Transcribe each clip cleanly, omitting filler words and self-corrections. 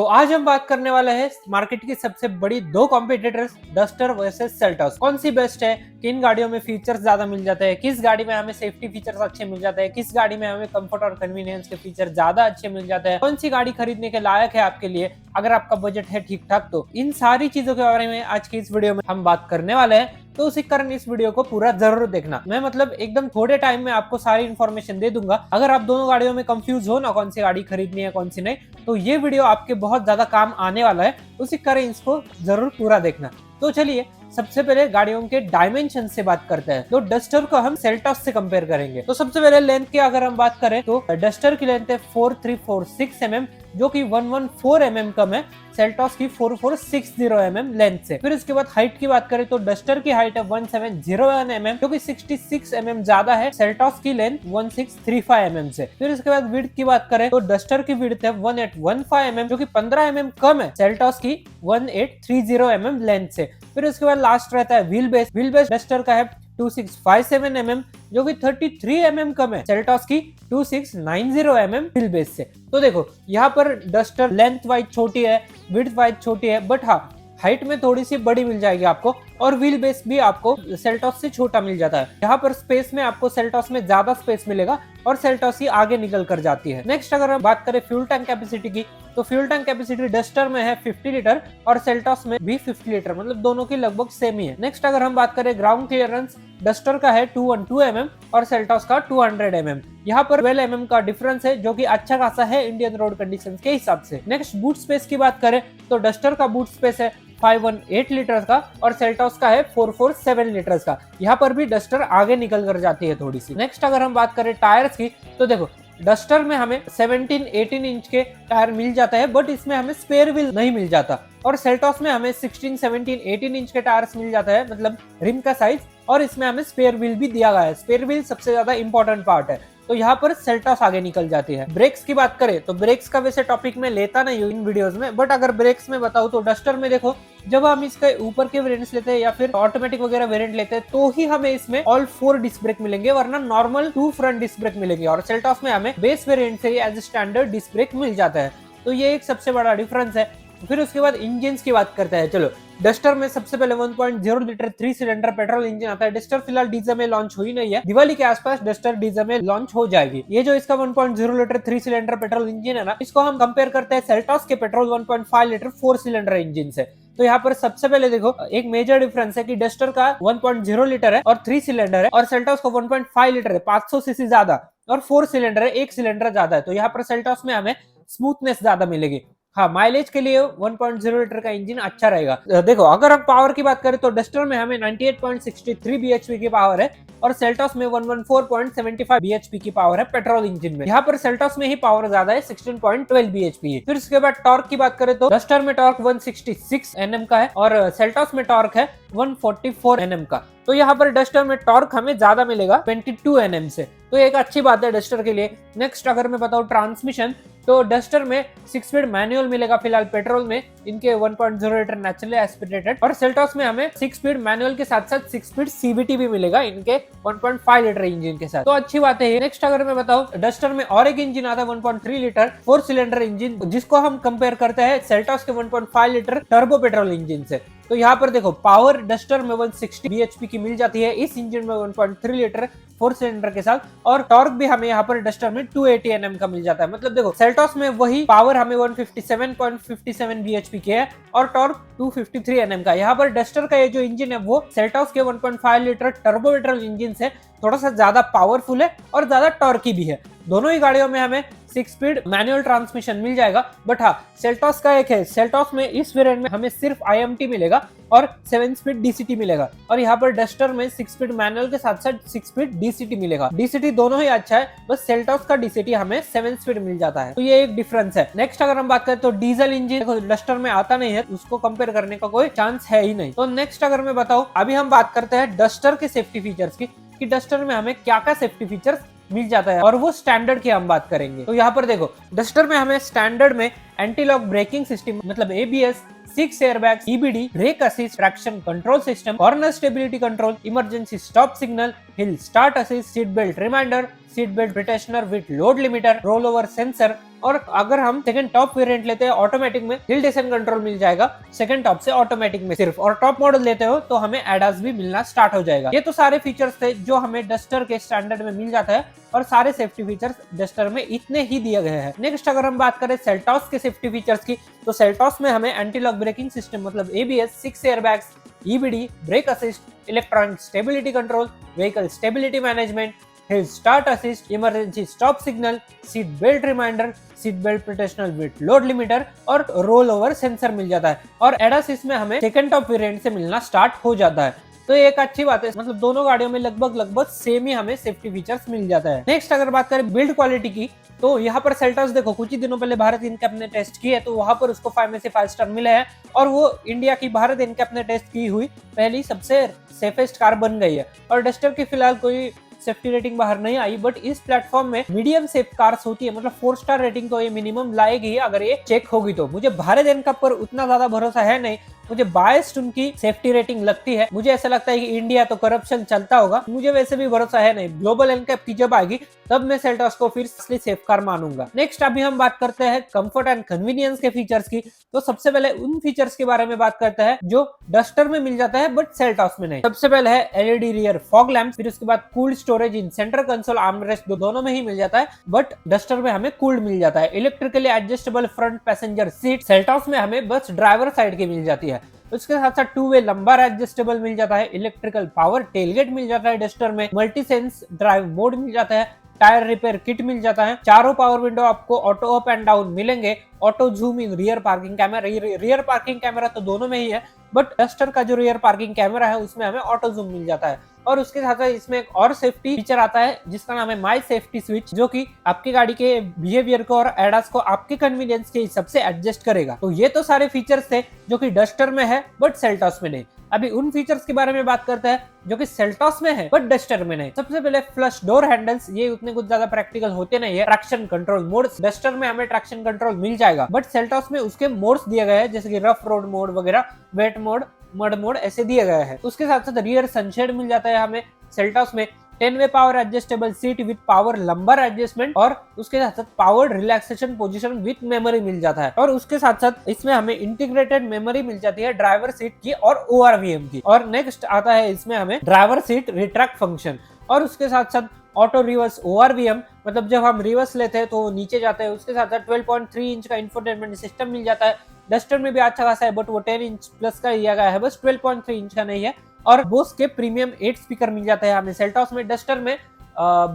तो आज हम बात करने वाले हैं मार्केट की सबसे बड़ी दो कॉम्पिटिटर्स, डस्टर वर्सेस सेल्टॉस। कौन सी बेस्ट है, किन गाड़ियों में फीचर्स ज्यादा मिल जाते हैं, किस गाड़ी में हमें सेफ्टी फीचर्स अच्छे मिल जाते हैं, किस गाड़ी में हमें कंफर्ट और कन्वीनियंस के फीचर ज्यादा अच्छे मिल जाते हैं, कौन सी गाड़ी खरीदने के लायक है आपके लिए अगर आपका बजट है ठीक ठाक। तो इन सारी चीजों के बारे में आज की इस वीडियो में हम बात करने वाले हैं, तो उसी कारण इस वीडियो को पूरा जरूर देखना। मैं मतलब एकदम थोड़े टाइम में आपको सारी इन्फॉर्मेशन दे दूंगा। अगर आप दोनों गाड़ियों में कंफ्यूज हो ना कौन सी गाड़ी खरीदनी है कौन सी नहीं, तो ये वीडियो आपके बहुत ज्यादा काम आने वाला है, उसी कारण इसको जरूर पूरा देखना। तो चलिए सबसे पहले गाड़ियों के डायमेंशन से बात करते हैं। तो डस्टर को हम सेल्टॉस से कंपेयर करेंगे। तो सबसे पहले लेंथ की अगर हम बात करें तो डस्टर की लेंथ है 4346 mm, जो कि 114 mm कम है सेल्टॉस की 4460 mm लेंथ से। फिर इसके बाद हाइट की बात करें तो डस्टर की हाइट है 1701 mm, जो कि 66 mm ज्यादा है सेल्टॉस की लेंथ 1635 mm से। फिर इसके बाद विड्थ की बात करें तो डस्टर की विड्थ है 1815 mm, जो कि 15 mm कम है सेल्टॉस की 1830 mm लेंथ से। फिर उसके बाद लास्ट रहता है wheel base. Wheel base duster का है 2657 mm, जो कि 33 mm कम है सेल्टॉस की 2690 mm व्हील बेस से। तो देखो यहाँ पर डस्टर लेंथ वाइज छोटी है, विड्थ वाइज छोटी है, बट हाँ हाइट में थोड़ी सी बड़ी मिल जाएगी आपको, और व्हील बेस भी आपको सेल्टॉस से छोटा मिल जाता है। यहाँ पर स्पेस में आपको सेल्टॉस में ज्यादा स्पेस मिलेगा और सेल्टॉस ही आगे निकल कर जाती है। नेक्स्ट अगर हम बात करें फ्यूल टैंक कैपेसिटी की, तो फ्यूल टैंक कैपेसिटी डस्टर में है 50 लीटर और सेल्टॉस में भी 50 लीटर, मतलब दोनों की लगभग सेम ही है। नेक्स्ट अगर हम बात करें ग्राउंड क्लियरेंस, डस्टर का है 212 mm और सेल्टॉस का 200 mm। यहाँ पर 12 mm का डिफरेंस है, जो कि अच्छा खासा है इंडियन रोड कंडीशंस के हिसाब से। नेक्स्ट बूट स्पेस की बात करें तो डस्टर का बूट स्पेस है 518 लीटर का और सेल्टॉस का है 447 लीटर का। यहाँ पर भी डस्टर आगे निकल कर जाती है थोड़ी सी। नेक्स्ट अगर हम बात करें टायर्स की, तो देखो डस्टर में हमें 17-18 इंच के टायर मिल जाता है, बट इसमें हमें स्पेयर व्हील नहीं मिल जाता। और सेल्टॉस में हमें 16-17-18 इंच के टायर्स मिल जाता है, मतलब रिम का साइज, और इसमें हमें स्पेयर व्हील भी दिया गया है। स्पेयर व्हील सबसे ज्यादा इंपॉर्टेंट पार्ट है, तो यहाँ पर सेल्टॉस आगे निकल जाती है। ब्रेक्स की बात करें तो ब्रेक्स का वैसे टॉपिक में लेता नहीं हूँ इन वीडियोस में, बट अगर ब्रेक्स में बताऊँ तो डस्टर में देखो जब हम इसके ऊपर के वेरिएंट्स लेते हैं या फिर ऑटोमेटिक वगैरह वेरिएंट लेते हैं तो ही हमें इसमें ऑल 4 डिस्क ब्रेक मिलेंगे, वरना नॉर्मल 2 फ्रंट डिस्क ब्रेक मिलेंगे। और सेल्टॉस में हमें बेस वेरिएंट से ही एज स्टैंडर्ड डिस्क ब्रेक मिल जाता है, तो ये एक सबसे बड़ा डिफरेंस है। फिर उसके बाद इंजन की बात करते हैं। चलो डस्टर में सबसे पहले 1.0 लीटर 3 सिलेंडर पेट्रोल इंजन आता है। डस्टर फिलहाल डीजल में लॉन्च हुई नहीं है, दिवाली के आसपास डस्टर डीजल में लॉन्च हो जाएगी। ये जो इसका 1.0 लीटर 3 सिलेंडर पेट्रोल इंजन है ना, इसको हम कंपेयर करते हैं सेल्टॉस के पेट्रोल 1.5 लीटर 4 सिलेंडर इंजन से। तो यहाँ पर सबसे पहले देखो एक मेजर डिफरेंस है कि डस्टर का 1.0 लीटर है और 3 सिलेंडर है, और सेल्टॉस का 1.5 लीटर है 500 सीसी ज्यादा, और 4 सिलेंडर है 1 सिलेंडर ज्यादा है। तो यहाँ पर सेल्टॉस में हमें स्मूथनेस ज्यादा मिलेगी। हाँ माइलेज के लिए 1.0 लीटर का इंजन अच्छा रहेगा। देखो अगर हम पावर की बात करें तो डस्टर में हमें 98.63 bhp की पावर है और सेल्टॉस में 114.75 bhp की पावर है पेट्रोल इंजन में। यहाँ पर सेल्टॉस में ही पावर ज्यादा है 16.12 bhp है। फिर उसके बाद टॉर्क की बात करें तो डस्टर में टॉर्क 166 Nm का है और सेल्टॉस में टॉर्क है 144 Nm का। तो यहाँ पर डस्टर में टॉर्क हमें ज्यादा मिलेगा 22 Nm से, तो एक अच्छी बात है डस्टर के लिए। नेक्स्ट अगर मैं बताऊँ ट्रांसमिशन, तो डस्टर में 6 स्पीड मैनुअल मिलेगा फिलहाल पेट्रोल में, इनके 1.0 लीटर नेचुरली एस्पिरेटेड, और सेल्टॉस में हमें 6 स्पीड मैनुअल के साथ साथ 6 स्पीड सीवीटी भी मिलेगा इनके 1.5 लीटर इंजन के साथ, तो अच्छी बात है। नेक्स्ट अगर मैं बताऊं डस्टर में और एक इंजन आता है 1.3 लीटर 4 सिलेंडर इंजन, जिसको हम कंपेयर करते हैं सेल्टॉस के 1.5 लीटर टर्बो पेट्रोल इंजन से। तो यहाँ पर देखो पावर डस्टर में 160 bhp की मिल जाती है इस इंजन में 1.3 लीटर 4 सिलेंडर के साथ, और टॉर्क भी हमें यहाँ पर डस्टर में 280 Nm का मिल जाता है। मतलब देखो सेल्टॉस में वही पावर हमें 157.57 bhp की है और टॉर्क 253 Nm का। यहाँ पर डस्टर का ये जो इंजन है वो सेल्टॉस के 1.5 लीटर टर्बो पेट्रोल इंजन से थोड़ा सा ज्यादा पावरफुल है और ज्यादा टॉर्की भी है। दोनों ही गाड़ियों में हमें 6 स्पीड मैनुअल ट्रांसमिशन मिल जाएगा, बट हाँ सेल्टॉस का एक है, सेल्टॉस में इस वेरिएंट में हमें सिर्फ IMT मिलेगा और 7 स्पीड DCT मिलेगा, और यहाँ पर डस्टर में 6 स्पीड मैनुअल के साथ साथ 6 स्पीड DCT मिलेगा। DCT दोनों ही अच्छा है, बस सेल्टॉस का DCT हमें 7 स्पीड मिल जाता है, तो ये एक डिफरेंस है। नेक्स्ट अगर हम बात करें तो डीजल इंजन डस्टर में आता नहीं है, उसको कंपेयर करने का कोई चांस है ही नहीं। तो नेक्स्ट अगर मैं बताऊं, अभी हम बात करते हैं डस्टर के सेफ्टी फीचर्स की, कि डस्टर में हमें क्या क्या सेफ्टी फीचर्स मिल जाता है, और वो स्टैंडर्ड की हम बात करेंगे। तो यहाँ पर देखो डस्टर में हमें स्टैंडर्ड में एंटी लॉक ब्रेकिंग सिस्टम मतलब ABS, 6 airbags, EBD, brake assist, traction control system, corner stability control, emergency stop signal, hill start assist, seat belt reminder, seat belt pretensioner with load limiter, roll over sensor. और अगर हम second top variant लेते हैं automatic में, hill descent control मिल जाएगा second top से automatic में सिर्फ, और टॉप मॉडल लेते हो तो हमें एडास भी मिलना स्टार्ट हो जाएगा। ये तो सारे फीचर्स थे जो हमें डस्टर के स्टैंडर्ड में मिल जाता है, और सारे सेफ्टी फीचर्स डस्टर में इतने ही दिए गए हैं। नेक्स्ट अगर हम बात करें सेल्टॉस के सेफ्टी फीचर्स की, तो सेल्टॉस में हमें एंटी लॉक ब्रेकिंग सिस्टम मतलब ABS, 6 airbags, EBD, brake assist, electronic stability control, vehicle stability management, hill start assist, emergency stop signal, seat belt reminder, seat belt protectional with load limiter और roll over sensor मिल जाता है। और ADAS इसमें हमें second top variant से मिलना start हो जाता है। तो ये एक अच्छी बात है, मतलब दोनों गाड़ियों में लगभग सेम ही हमें सेफ्टी फीचर्स मिल जाता है। नेक्स्ट अगर बात करें बिल्ड क्वालिटी की, तो यहाँ पर सेल्टॉस देखो कुछ ही दिनों पहले भारत इनके अपने टेस्ट किए, तो वहां पर उसको 5 में से 5 स्टार मिले हैं, और वो इंडिया की भारत इनके अपने टेस्ट की हुई पहली सबसे सेफेस्ट कार बन गई है। और डस्टर की फिलहाल कोई सेफ्टी रेटिंग बाहर नहीं आई, बट इस प्लेटफॉर्म में मीडियम सेफ कार्स होती है, मतलब 4 स्टार रेटिंग तो ये मिनिमम लाएगी अगर ये चेक होगी तो। मुझे भारत इनका पर उतना ज्यादा भरोसा है नहीं, मुझे बायस्ड उनकी सेफ्टी रेटिंग लगती है। मुझे ऐसा लगता है कि इंडिया तो करप्शन चलता होगा, मुझे वैसे भी भरोसा है नहीं। ग्लोबल एनकैप की जब आएगी तब मैं सेल्टॉस को फिर असली सेफ कार मानूंगा। नेक्स्ट अभी हम बात करते हैं कंफर्ट एंड कन्वीनियंस के फीचर्स की। तो सबसे पहले उन फीचर्स के बारे में बात करते हैं जो डस्टर में मिल जाता है बट सेल्टॉस में नहीं। सबसे पहले है LED रियर फॉग लैंप, फिर उसके बाद कूल्ड स्टोरेज इन सेंटर कंसोल, आर्मरेस्ट दोनों में ही मिल जाता है, बट डस्टर में हमें कूल्ड मिल जाता है। Electrically adjustable front passenger seat, Seltos में हमें बस ड्राइवर साइड की मिल जाती है। उसके साथ साथ 2 वे लंबर एडजस्टेबल मिल जाता है, इलेक्ट्रिकल पावर टेलगेट मिल जाता है डस्टर में, मल्टी सेंस ड्राइव मोड मिल जाता है, टायर रिपेयर किट मिल जाता है, चारों पावर विंडो आपको ऑटो अप एंड डाउन मिलेंगे, auto zoom in, rear parking camera, rear parking camera तो दोनों में ही है, बट डस्टर का जो रियर पार्किंग कैमरा है उसमें हमें ऑटो जूम मिल जाता है। और उसके साथ साथ इसमें एक और सेफ्टी फीचर आता है जिसका नाम है माई सेफ्टी स्विच, जो कि आपकी गाड़ी के बिहेवियर को और एडास को आपके कन्वीनियंस के हिसाब से एडजस्ट करेगा। तो ये तो सारे फीचर्स थे जो कि डस्टर में है बट सेल्टॉस में नहीं। अभी उन फीचर्स के बारे में बात करते हैं जो कि सेल्टॉस में है बट डस्टर में नहीं। सबसे पहले फ्लश डोर हैंडल्स, ये उतने कुछ ज्यादा प्रैक्टिकल होते नहीं है। ट्रैक्शन कंट्रोल मोड्स, डस्टर में हमें ट्रैक्शन कंट्रोल मिल जाएगा बट सेल्टॉस में उसके मोड्स दिए गए हैं, जैसे कि रफ रोड मोड वगैरह, वेट मोड, मड मोड ऐसे दिए गए हैं। उसके साथ साथ रियर सनशेड मिल जाता है हमें सेल्टॉस में, 10 way power adjustable seat with power lumbar adjustment, और उसके साथ साथ power relaxation position with memory मिल जाता है। और उसके साथ साथ इसमें हमें इंटीग्रेटेड मेमोरी मिल जाती है ड्राइवर सीट की और ORVM की। और नेक्स्ट आता है इसमें हमें ड्राइवर सीट रिट्रैक्ट फंक्शन, और उसके साथ साथ ऑटो रिवर्स ORVM, मतलब जब हम रिवर्स लेते हैं तो नीचे जाते हैं। उसके साथ साथ 12.3 इंच का इंफोटेनमेंट सिस्टम मिल जाता है। डस्टर में भी अच्छा खासा है बट वो 10 इंच प्लस का दिया गया है, बस 12.3 इंच का नहीं है। और बोस के प्रीमियम 8 स्पीकर मिल जाता है हमें सेल्टॉस में। डस्टर में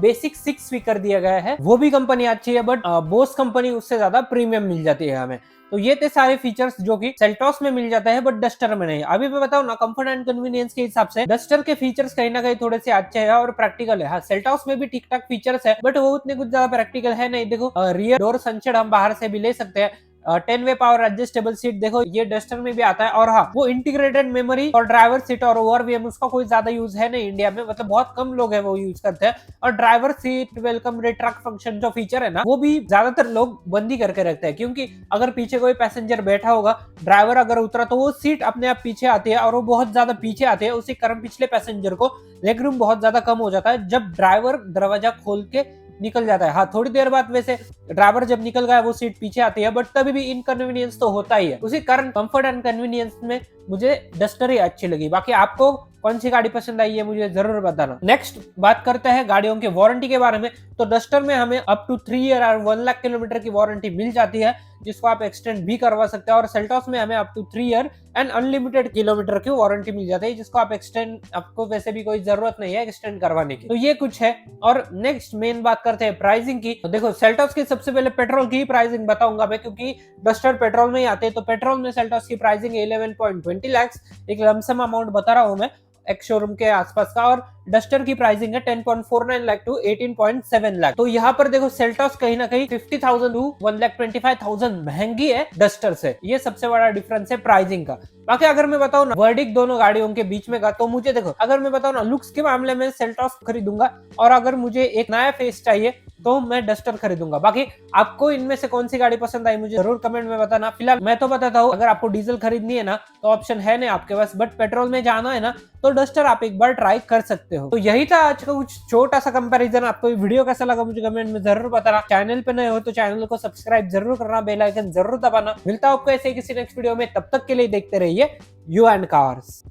बेसिक 6 स्पीकर दिया गया है, वो भी कंपनी अच्छी है बट बोस कंपनी उससे ज्यादा प्रीमियम मिल जाती है हमें। तो ये थे सारे फीचर्स जो कि सेल्टॉस में मिल जाता है बट डस्टर में नहीं। अभी मैं बताऊं ना, कंफर्ट एंड कन्वीनियंस के हिसाब से डस्टर के फीचर्स कहीं ना कहीं थोड़े से अच्छे हैं और प्रैक्टिकल है। हाँ, सेल्टॉस में भी ठीक ठाक फीचर्स है बट वो उतने कुछ ज्यादा प्रैक्टिकल है नहीं। देखो रियर डोर सनशेड हम बाहर से भी ले सकते हैं, 10 वे पावर एडजस्टेबल सीट देखो ये डस्टर में भी आता है। और हाँ, वो इंटीग्रेटेड मेमोरी और ड्राइवर सीट और ORVM उसका कोई ज्यादा यूज है नहीं इंडिया में, मतलब बहुत कम लोग है वो यूज करते हैं। और driver seat welcome retract function जो फीचर है ना, वो भी ज्यादातर लोग बंदी करके रखते हैं, क्योंकि अगर पीछे कोई पैसेंजर बैठा होगा, ड्राइवर अगर उतरा तो वो सीट अपने आप पीछे आती है और वो बहुत ज्यादा पीछे आते हैं, उसी कारण पिछले पैसेंजर को लेग रूम बहुत ज्यादा कम हो जाता है जब ड्राइवर दरवाजा खोल के निकल जाता है। हाँ, थोड़ी देर बाद वैसे ड्राइवर जब निकल गया वो सीट पीछे आती है, बट तभी भी इनकन्वीनियंस तो होता ही है। उसी कारण कंफर्ट एंड कन्वीनियंस में मुझे डस्टर ही अच्छी लगी। बाकी आपको कौन सी गाड़ी पसंद आई है मुझे जरूर बताना। नेक्स्ट बात करते हैं गाड़ियों के वारंटी के बारे में। तो डस्टर में हमें अप टू 3 ईयर और 1 लाख किलोमीटर की वारंटी मिल जाती है, जिसको आप एक्सटेंड भी करवा सकते हैं। और सेल्टॉस में हमें up to 3 year and unlimited kilometre की वारंटी मिल जाती है, जिसको आप एक्सटेंड, आपको वैसे भी कोई जरूरत नहीं है एक्सटेंड करवाने की। तो ये कुछ है। और नेक्स्ट मेन बात करते हैं प्राइसिंग की। तो देखो, सेल्टॉस की सबसे पहले पेट्रोल की प्राइसिंग बताऊंगा मैं, क्योंकि डस्टर पेट्रोल में ही आते हैं। तो पेट्रोल में सेल्टॉस की प्राइसिंग 11.20 लाख, एक लमसम अमाउंट बता रहा हूं मैं एक्स शोरूम के आसपास का। और डस्टर की प्राइसिंग है 10.49 लाख टू 18.7 लाख। तो यहाँ पर देखो सेल्टॉस कहीं ना कहीं 50,000 टू 1,25,000 महंगी है डस्टर से। ये सबसे बड़ा डिफरेंस है प्राइसिंग का। बाकी अगर मैं बताऊं ना वर्डिक दोनों गाड़ियों के बीच में का, तो मुझे देखो, अगर मैं बताऊं ना लुक्स के मामले में सेल्टॉस खरीदूंगा, और अगर मुझे एक नया फेस चाहिए तो मैं डस्टर खरीदूंगा। बाकी आपको इनमें से कौन सी गाड़ी पसंद आई मुझे जरूर कमेंट में बताना। फिलहाल मैं तो बताता हूँ, अगर आपको डीजल खरीदनी है ना तो ऑप्शन है नहीं आपके पास, बट पेट्रोल में जाना है ना तो डस्टर आप एक बार ट्राई कर सकते हो। तो यही था आज का कुछ छोटा सा कंपैरिजन। आपको ये वीडियो कैसा लगा मुझे कमेंट में जरूर बताना। चैनल पे नए हो तो चैनल को सब्सक्राइब जरूर करना, बेल आइकन जरूर दबाना। मिलता हूं आपको ऐसे किसी नेक्स्ट वीडियो में, तब तक के लिए देखते रहिए यू एंड कार्स।